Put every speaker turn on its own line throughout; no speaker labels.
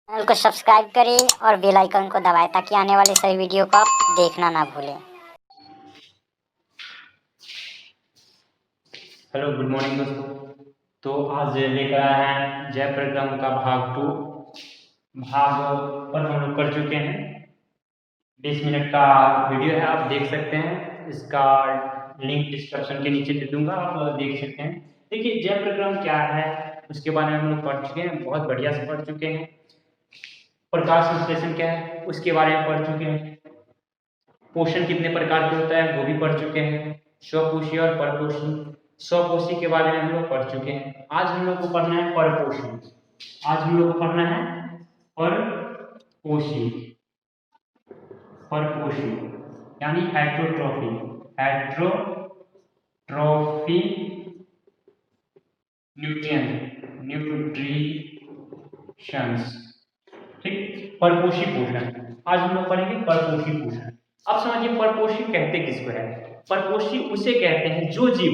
Channel को subscribe करें और बेल आइकन को दबाएं ताकि आने वाले सभी वीडियो को आप देखना ना भूलें।
हेलो, गुड मॉर्निंग दोस्तों। तो आज लेकर आए हैं जय परिक्रम का भाग 2। भाग पर हम लोग कर चुके हैं। 20 मिनट का वीडियो है, आप देख सकते हैं। इसका लिंक डिस्क्रिप्शन के नीचे दे दूंगा, आप देख सकते हैं। देखिए, जय परिक्रम क्या है उसके बारे में हम लोग पढ़ चुके हैं, बहुत बढ़िया से पढ़ चुके हैं। प्रकाश संश्लेषण क्या है उसके बारे में पढ़ चुके हैं। पोषण कितने प्रकार के होता है वो भी पढ़ चुके हैं। स्वपोषी और परपोषी। स्वपोषी के बारे में हम लोग पढ़ चुके हैं। आज हम लोग को पढ़ना है परपोषी। आज हम लोग को पढ़ना है परपोषी। परपोषी यानी हेट्रोट्रॉफी। हेट्रोट्रॉफी न्यूट्रिशंस। ठीक, परपोषी पोषण आज हम लोग पढ़ेंगे। परपोषी पोषण। अब समझिए, परपोषी कहते किसको है। परपोषी उसे कहते हैं जो जीव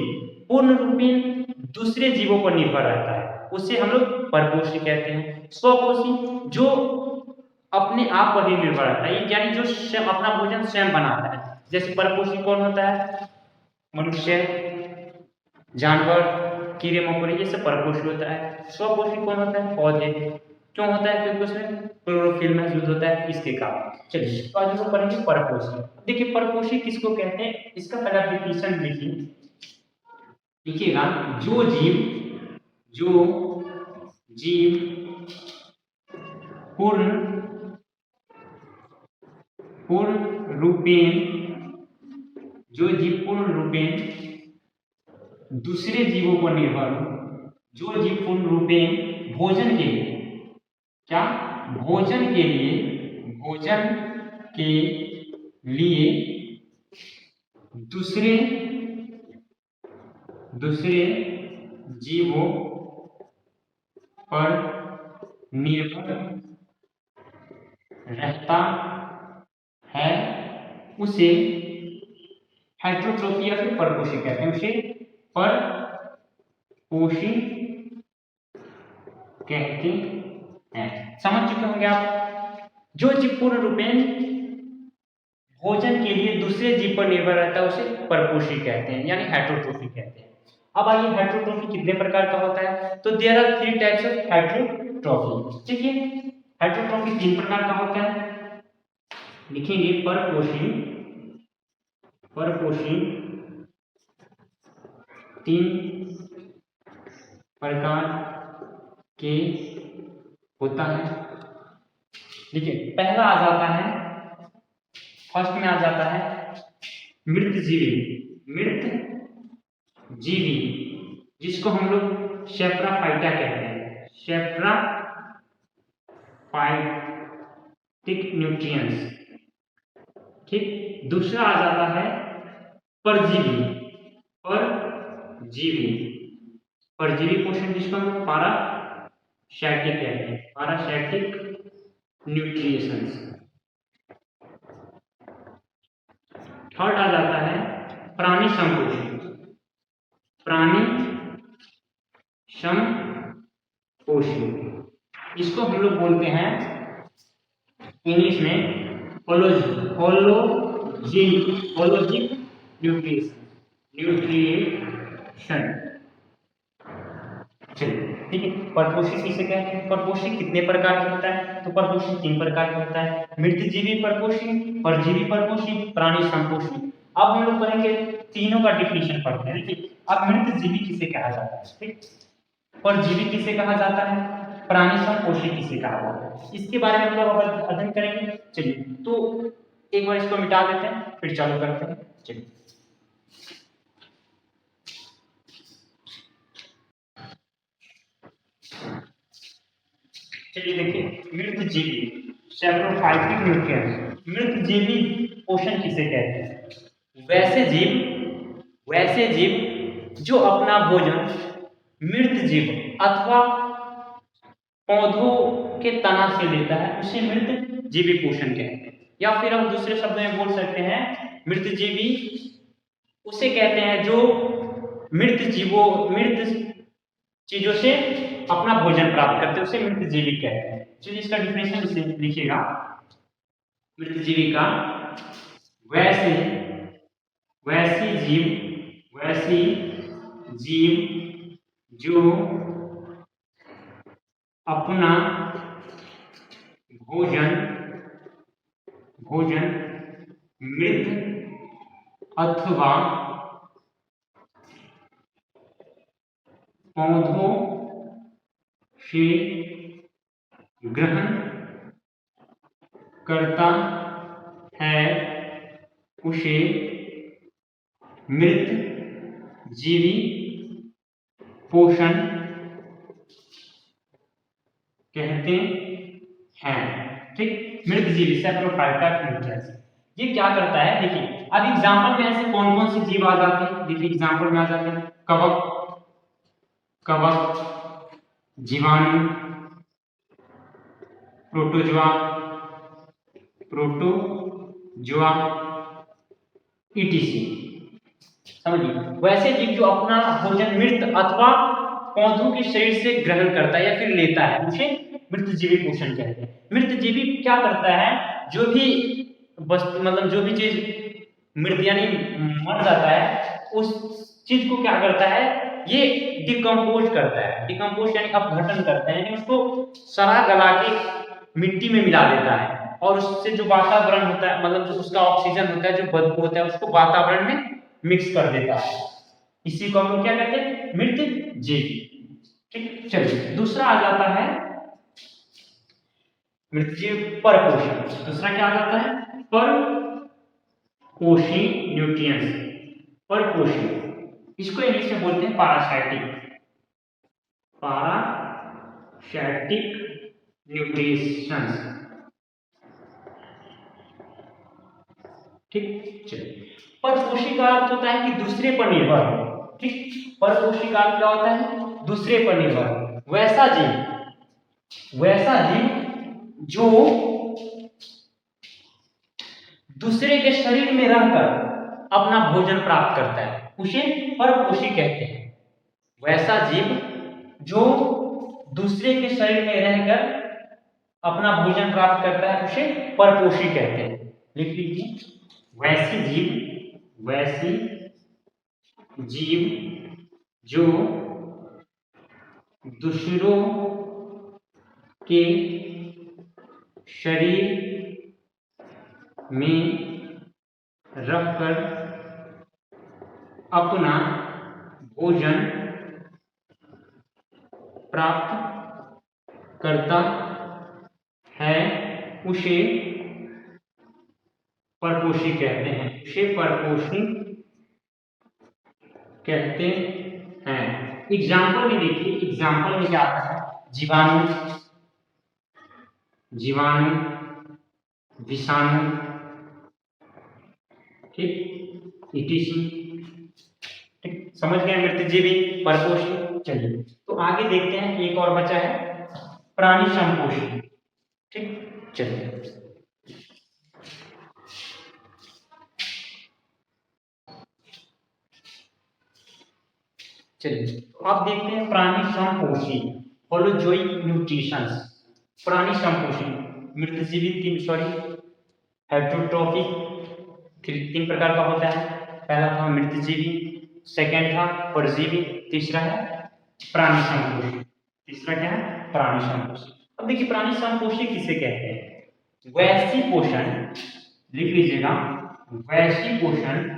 पूर्ण रूपेण दूसरे जीवों पर निर्भर रहता है, उसे हम लोग परपोषी कहते हैं। स्वपोषी जो अपने आप पर ही निर्भर रहता है, यानी जो स्वयं अपना भोजन स्वयं बनाता है। जैसे परपोषी कौन होता है? मनुष्य, जानवर, कीड़े मकोड़े, ये सब परपोषी होता है। स्वपोषी कौन होता है? पौधे। क्यों होता है? क्योंकि उसमें क्लोरोफिल महसूस होता है, इसके कारण। चलिए, तो आज हम पढ़ेंगे परपोषी। देखिए, परपोषी किसको कहते हैं, इसका पहला डिफिनेशन लिखिए। लिखिएगा, जो जीव पूर्ण रूपेण दूसरे जीवों पर निर्भर हो। जो जीव पूर्ण रूपेण भोजन के लिए, क्या? भोजन के लिए दूसरे जीवों पर निर्भर रहता है, उसे हेट्रोट्रॉफी या फिर परपोषी कहते हैं। उसे परपोषी कहते हैं। समझ चुके होंगे आप। जो जीव पूर्ण रूपेण भोजन के लिए दूसरे जीव पर निर्भर रहता है, उसे परपोषी कहते हैं, यानी हेट्रोट्रॉफी कहते हैं। अब आइए, हेट्रोट्रॉफी कितने प्रकार का होता है? तो देयर आर 3 टाइप्स ऑफ हेट्रोट्रॉफी। ठीक है, हेट्रोट्रॉफी 3 प्रकार का होता है। लिखेंगे, परपोषी 3 प्रकार के होता है। देखिए, पहला आ जाता है, फर्स्ट में आ जाता है मृत जीवी, जिसको हम लोग सेफ्राफाइटा कहते हैं। सेफ्राफाइटिक न्यूट्रिएंट्स। ठीक, दूसरा आ जाता है परजीवी पोषण, जिसको हम पैरासाइटिक कहते हैं। Parasitic nutrients. थर्ड आ जाता है प्राणी संपोषी। इसको हम लोग बोलते हैं इंग्लिश में होलोजिक न्यूट्रिशन। चलिए, ठीक है। परपोषी किसे कहते हैं? परपोषी कितने प्रकार का होता है? तो परपोषी 3 प्रकार का होता है। मृतजीवी परपोषी, परजीवी परपोषी, प्राणी संपोषी। अब हम लोग पढ़ेंगे, तीनों का डिफिनेशन पढ़ते हैं। देखिए, अब मृतजीवी किसे कहा जाता है, ठीक, परजीवी किसे कहा जाता है, प्राणी संपोषी किसे कहा जाता है, इसके बारे में हम लोग अध्ययन करेंगे। चलिए, तो एक बार इसको मिटा देते हैं, फिर चालू करते हैं। चलिए, देखिए, मृतजीवी सेफ्रोफाइटिक न्यूट्रिएंट्स। मृतजीवी पोषण किसे कहते हैं? वैसे जीव जो अपना भोजन मृत जीव अथवा पौधों के तना से लेता है, उसे मृत जीवी पोषण कहते हैं। या फिर हम दूसरे शब्द में बोल सकते हैं, मृत जीवी उसे कहते हैं जो मृत चीजों से अपना भोजन प्राप्त करते हैं उसे मृतजीवी कहते हैं। चलिए इसका डिफिनेशन लिखिएगा। मृतजीवी का वैसे वैसी जीव जो अपना भोजन मृत अथवा पौधों से ग्रहण करता है उसे मृत जीवी पोषण कहते हैं। ठीक, मृत जीवी सेप्रोफाइटा। ये क्या करता है देखिए, अब एग्जांपल में ऐसे कौन कौन से जीव आ जाते हैं। देखिए एग्जांपल में आ जाते हैं कवक, जीवाणु, प्रोटोजोआ ईटीसी। समझिए, वैसे जीव जो अपना भोजन मृत अथवा पौधों के शरीर से ग्रहण करता है या फिर लेता है उसे मृतजीवी पोषण कहते हैं। मृतजीवी क्या करता है, जो भी वस्तु मतलब जो भी चीज मृत यानी मर जाता है उस चीज को क्या करता है, ये डिकम्पोज करता है। डिकम्पोज यानी अपघटन करता है, यानी उसको सड़ा गला के मिट्टी में मिला देता है और उससे जो वातावरण होता है मतलब जो उसका ऑक्सीजन होता है, जो बदबू होता है, उसको वातावरण में मिक्स कर देता है। इसी को हम क्या कहते हैं, मृत जीवी। ठीक, चलिए दूसरा आ जाता है मृतजीव परपोषी। दूसरा क्या आ जाता है, परपोषी न्यूट्रिएंट्स। परपोषी, इसको इंग्लिश में बोलते हैं पैरासाइटिक न्यूट्रिशंस। ठीक, चलिए परपोषी का अर्थ होता है कि दूसरे पर निर्भर हो। ठीक, परपोषी का अर्थ क्या होता है, दूसरे पर निर्भर। वैसा जीव जो दूसरे के शरीर में रहकर अपना भोजन प्राप्त करता है उसे परपोषी कहते हैं। वैसा जीव जो दूसरे के शरीर में रहकर अपना भोजन प्राप्त करता है उसे परपोषी कहते हैं। लिख लीजिए, वैसी जीव जो दूसरों के शरीर में रखकर अपना भोजन प्राप्त करता है उसे परपोषी कहते हैं। उसे परपोषी कहते हैं। एग्जाम्पल में देखिए, एग्जाम्पल में क्या आता है, जीवाणु, विषाणु, ठीक, ईटीसी। ठीक, समझ गए मृतजीवी परपोषी। चलिए तो आगे देखते हैं, एक और बचा है प्राणी संपोषी। ठीक, चलिए तो आप देखते हैं प्राणी संपोषी होलोजोइक न्यूट्रिशंस। प्राणी संपोषी मृतजीवी हेटेरोट्रॉफिक तीन प्रकार का होता है। पहला था मृतजीवी, सेकंड था परजीवी, तीसरा है प्राणी संपोषी। तीसरा क्या है, प्राणी संपोषी। अब देखिए प्राणी संपोषी किसे कहते हैं, वैसी पोषण, लिख लीजिएगा, वैसी पोषण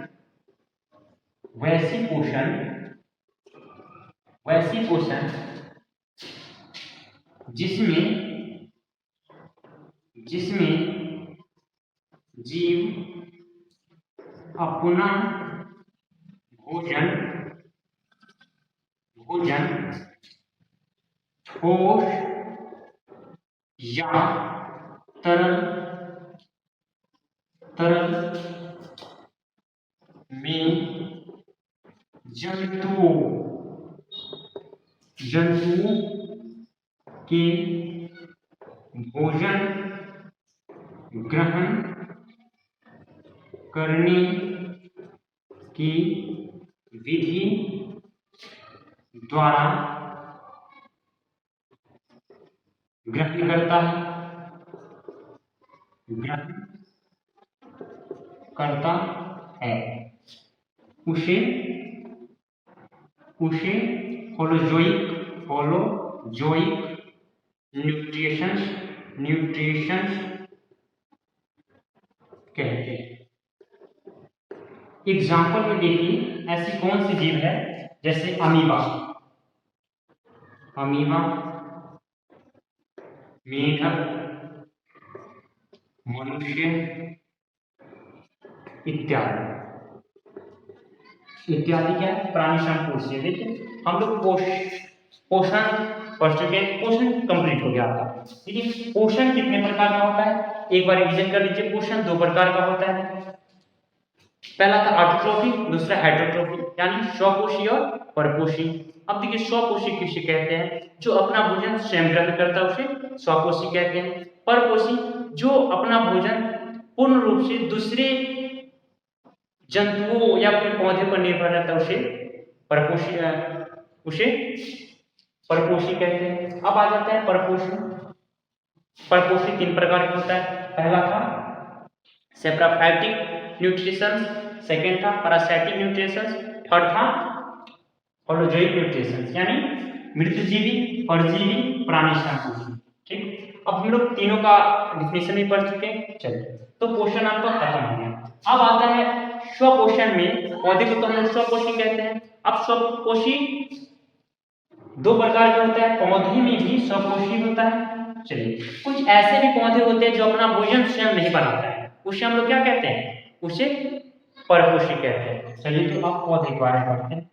जिसमें जीव अपना भोजन ठोस या तरल में जंतुओं के भोजन ग्रहण करने की विधि द्वारा ग्रहण करता है, ग्रहण करता है, उसे उसे होलोजोइक न्यूट्रिशंस न्यूट्रिशंस कहते हैं। एग्जाम्पल में देखिए ऐसी कौन सी जीव है, जैसे अमीबा, अमीबा, मेढक, मनुष्य इत्यादि। इत्यादि क्या है, प्राणी संपोषी। देखिए हम लोग पोषण पढ़ चुके हैं, पोषण कंप्लीट हो गया आपका। देखिए पोषण कितने प्रकार का होता है, एक बार रिवीजन कर लीजिए। पोषण दो प्रकार का होता है, पहला था ऑटोट्रॉफी, दूसरा हेटेरोट्रॉफी, यानी स्वपोषी और परपोषी। अब देखिए स्वपोषी किसे कहते हैं, जो अपना भोजन स्वयं ग्रहण करता है उसे स्वपोषी कहते हैं। परपोषी जो अपना भोजन पूर्ण रूप से दूसरे जंतुओं या फिर पौधे पर निर्भर रहता है उसे परपोषी कहते हैं। अब आ जाता है परपोषी। परपोषी तीन प्रकार का होता है, पहला था सेप्राफाइटिक न्यूट्रिशन, सेकंड था पैरासाइटिक न्यूट्रिशन, थर्ड था होलोजोइक न्यूट्रिशन, यानी मृतजीवी, परजीवी, प्राणी संपोषी। ठीक, अब हम लोग तीनों का डिफिनेशन भी पढ़ चुके हैं। चलिए, तो पोषण आपका खत्म हो गया। अब आता है स्वपोषण में, पौधे को तो हम लोग स्वपोषी कहते हैं। अब स्वपोषी दो प्रकार के होता है, पौधे में भी स्वपोषी होता है। चलिए, कुछ ऐसे भी पौधे होते हैं जो अपना भोजन स्वयं नहीं बनाता है, उसे हम लोग क्या कहते हैं, उसे परपोषी कहते हैं। चलिए, तो आप पौधे के बारे में पढ़ते हैं।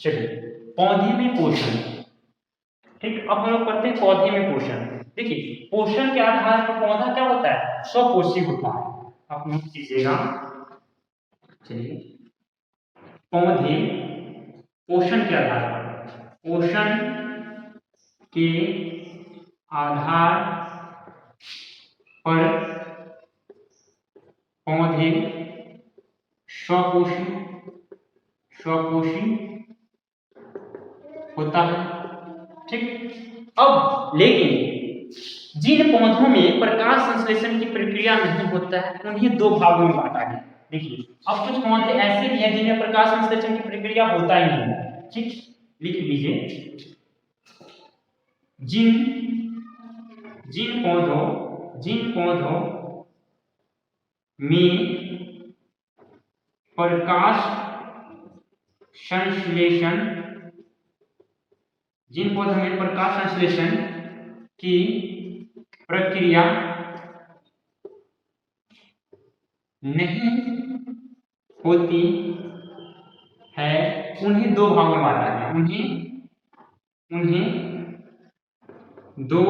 चलिए, पौधे में पोषण। ठीक, अब हम लोग पढ़ते हैं पौधे में पोषण। देखिए पोषण के आधार पर पौधा क्या होता है, स्वपोषी होता है। आप नोट कीजिएगा। चलिए, पौधे पोषण के आधार पर, पोषण के आधार पर पौधे स्वपोषी होता है। ठीक, अब लेकिन जिन पौधों में प्रकाश संश्लेषण की प्रक्रिया नहीं होता है उन्हें दो भागों में बांटा गया। देखिए अब कुछ पौधे ऐसे भी हैं जिनमें प्रकाश संश्लेषण की प्रक्रिया होता ही नहीं है। ठीक, लिख लीजिए, जिन पौधों में प्रकाश संश्लेषण, जिन पौधों में प्रकाश संश्लेषण की प्रक्रिया नहीं होती है उन्हें दो भागों में बांटा गया। उन्हें दो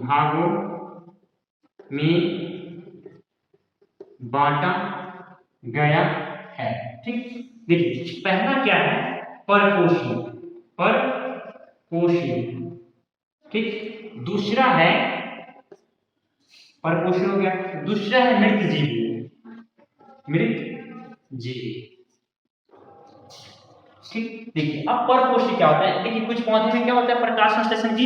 भागों में बांटा गया है। ठीक, देखिए पहला क्या है, परपोषी। ठीक, दूसरा है परपोषी हो गया, दूसरा है मृतजीवी। ठीक, देखिए अब परपोषी क्या होता है। देखिए कुछ पौधे में क्या होता है, प्रकाश संश्लेषण की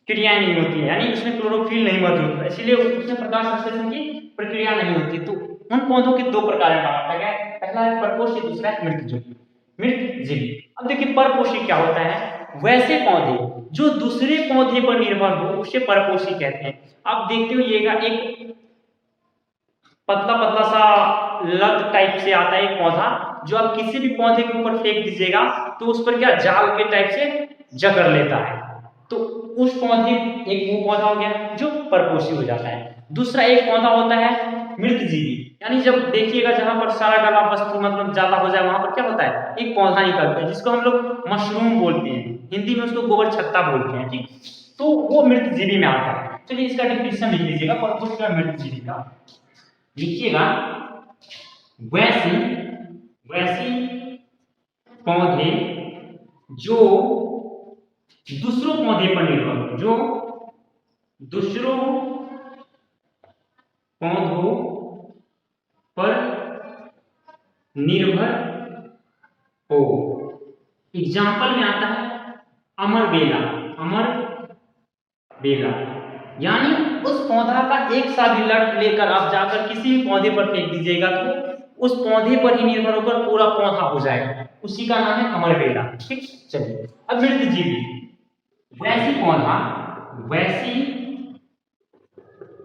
क्रियाएं नहीं होती है, यानी उसमें क्लोरोफिल नहीं मौजूद है, इसलिए उसमें प्रकाश संश्लेषण की प्रक्रिया नहीं होती। तो उन पौधों के दो प्रकार में बांटा गया है, पहला है परपोषी, दूसरा है मृतजीवी। अब देखिए परपोषी क्या होता है, वैसे पौधे जो दूसरे पौधे पर निर्भर हो उसे परपोषी कहते हैं। आप देखते होइएगा एक पतला पतला सा लत टाइप से आता है एक पौधा, जो आप किसी भी पौधे के ऊपर फेंक दीजिएगा तो उस पर क्या जाल के टाइप से जकड़ लेता है। तो उस पौधे, एक वो पौधा हो गया जो परपोषी हो जाता है। दूसरा एक पौधा होता है मृतजीवी, यानी जब देखिएगा जहां पर सारा गला वस्तु मतलब ज्यादा हो जाए वहां पर क्या होता है, एक पौधा निकलता है जिसको हम लोग मशरूम बोलते हैं, हिंदी में उसको गोबर छत्ता बोलते हैं। ठीक, तो वो मृतजीवी में आता है। चलिए इसका डिफिनेशन लिख लीजिएगा, परपोषी और मृतजीवी का लिखिएगा। वैसी पौधे जो दूसरों पौधे पर निर्भर हो, जो दूसरों पौधों पर निर्भर हो। एग्जाम्पल में आता है अमर बेला, अमर बेला, यानी उस पौधा का एक सा भी लट लेकर आप जाकर किसी भी पौधे पर फेंक दीजिएगा तो उस पौधे पर ही निर्भर होकर पूरा पौधा हो जाएगा, उसी का नाम है अमर बेला। ठीक, चलिए अब मृत जीवी, वैसी पौधा, वैसी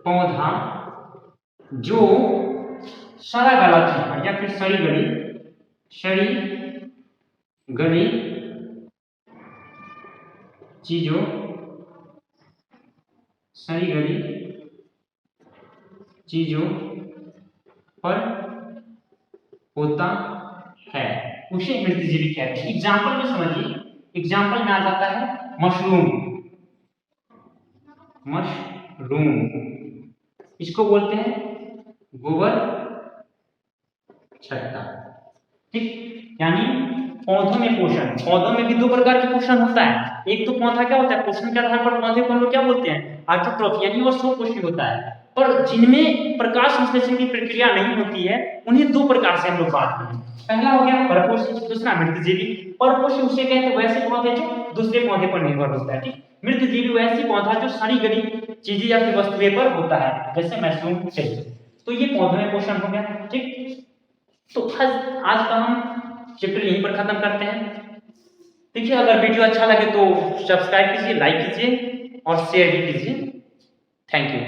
पौधा जो सड़ा गला चीज या फिर सड़ी गली, सड़ी गली चीजों, सड़ी गली चीजों पर होता है, उसे मृतजीवी कहते हैं। एग्जाम्पल में समझिए, एग्जाम्पल में आ जाता है मशरूम, मशरूम, इसको बोलते हैं गोबर छत्ता। ठीक, यानी पौधों में पोषण, पौधों में भी दो प्रकार के पोषण होता है। एक तो पौधा क्या होता है, पोषण के आधार पर पौधे को हम लोग क्या बोलते हैं, ऑटोट्रॉफी, यानी वो स्वपोषी होता है। पर जिनमें प्रकाश संश्लेषण की प्रक्रिया नहीं होती है उन्हें दो प्रकार से हम लोग बांटते हैं। पहला हो गया परपोषी, दूसरा मृतजीवी। परपोषी उसे कहते हैं वैसे पौधे जो दूसरे पौधे पर निर्भर होता है। ठीक, मृतजीवी वैसी पौधा जो सड़ी गली चीजें या फिर वस्तुएं पर होता है, जैसे मशरूम चाहिए। तो ये पौधों में पोषण हो गया। ठीक, तो आज का हम चैप्टर यहीं पर खत्म करते हैं। देखिए, अगर वीडियो अच्छा लगे तो सब्सक्राइब कीजिए, लाइक कीजिए और शेयर भी कीजिए। Thank you.